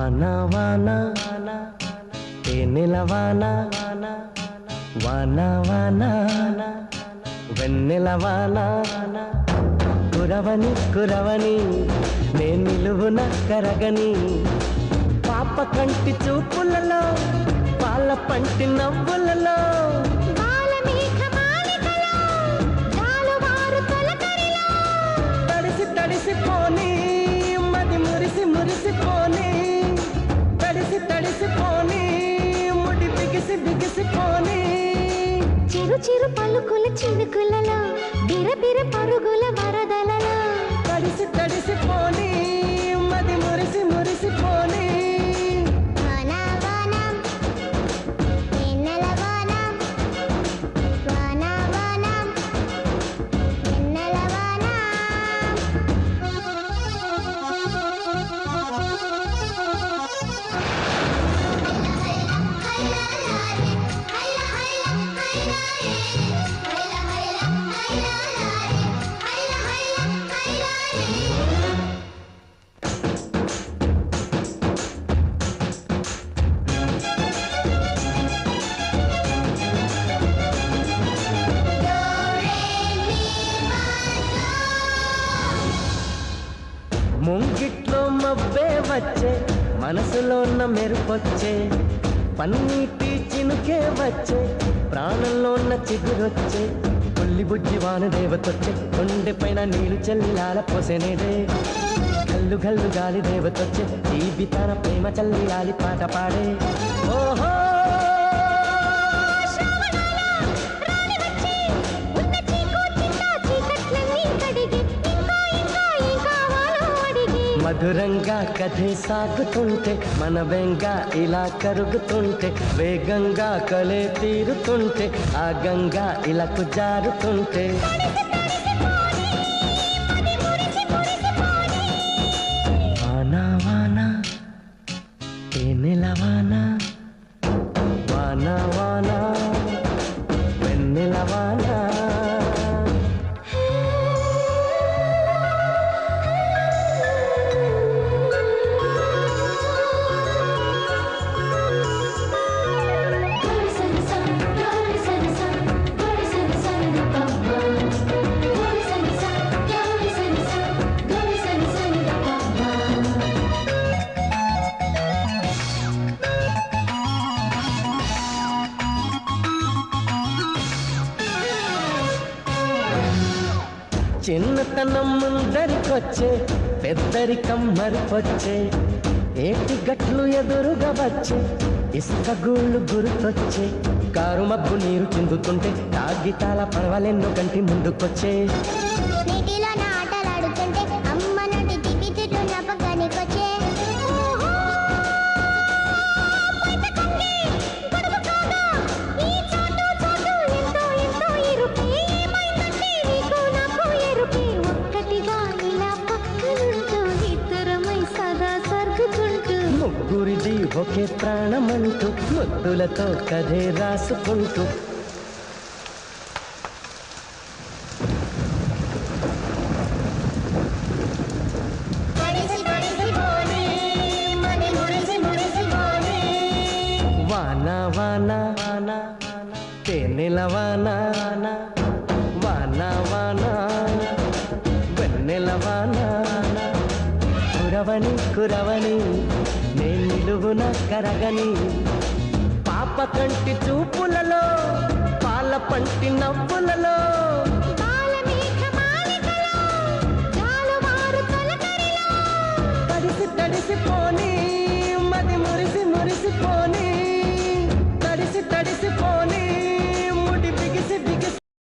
వాన వాన తేనెల వాన వాన వాన వెన్నెల వాన కురవని కురవని నే నిలువున కరగని పాప కంటి చూపులలో పాల పంటి నవ్వులలో తడిసి తడిసిపోని మది మురిసి మురిసిపోని తడిసి తడిసిపోని ముడి బిగిసి బిగిసిపోని చిరు చిరు పలుకుల చినుకులలో బిరబిర పరుగుల వరదలలో తడిసి తడిసిపోని మది మురిసి మురిసిపోని ముంగిట్లో మబ్బే వచ్చే మనసులో ఉన్న మెరుపొచ్చే పన్నీటి చినుకే వచ్చే ప్రాణంలో ఉన్న చిగురొచ్చే పుల్లి బుజ్జి వాన దేవతొచ్చే కొండె పైన నీరు చల్లిలాల పోసేనేదే గల్లు గల్లు గాలి దేవతొచ్చే జీవితాన ప్రేమ చల్లిలాలి పాట పాడే ఓహో మధురంగా కథే సాగుతుంటే మన వెంగా ఇలా కరుగుతుంటే వేగంగా కలే తీరుతుంటే ఆ గంగా ఇలాకు జారుతుంటే వాన వాన తేనెల వాన వాన వాన వెన్నెల వాన చిన్నతనం ముందరికొచ్చే పెద్దరికం మరిపొచ్చే ఏటి గట్లు ఎదురుగా వచ్చే ఇసుక గూళ్ళు గుర్తొచ్చే కారు మబ్బు నీరు చిందుతుంటే తాగితాల పర్వాలెన్నో గంటి ముందుకొచ్చే ముగ్గురిది ఒకే ప్రాణమంటూ ముద్దులతో కథే రాసుకుంటూ వాన వాన తేనెల వాన వాన వాన వెన్నెల వాన కురవని కురవని నే నిలువున కరగని పాప కంటి చూపులలో పాల పంటి నవ్వులలో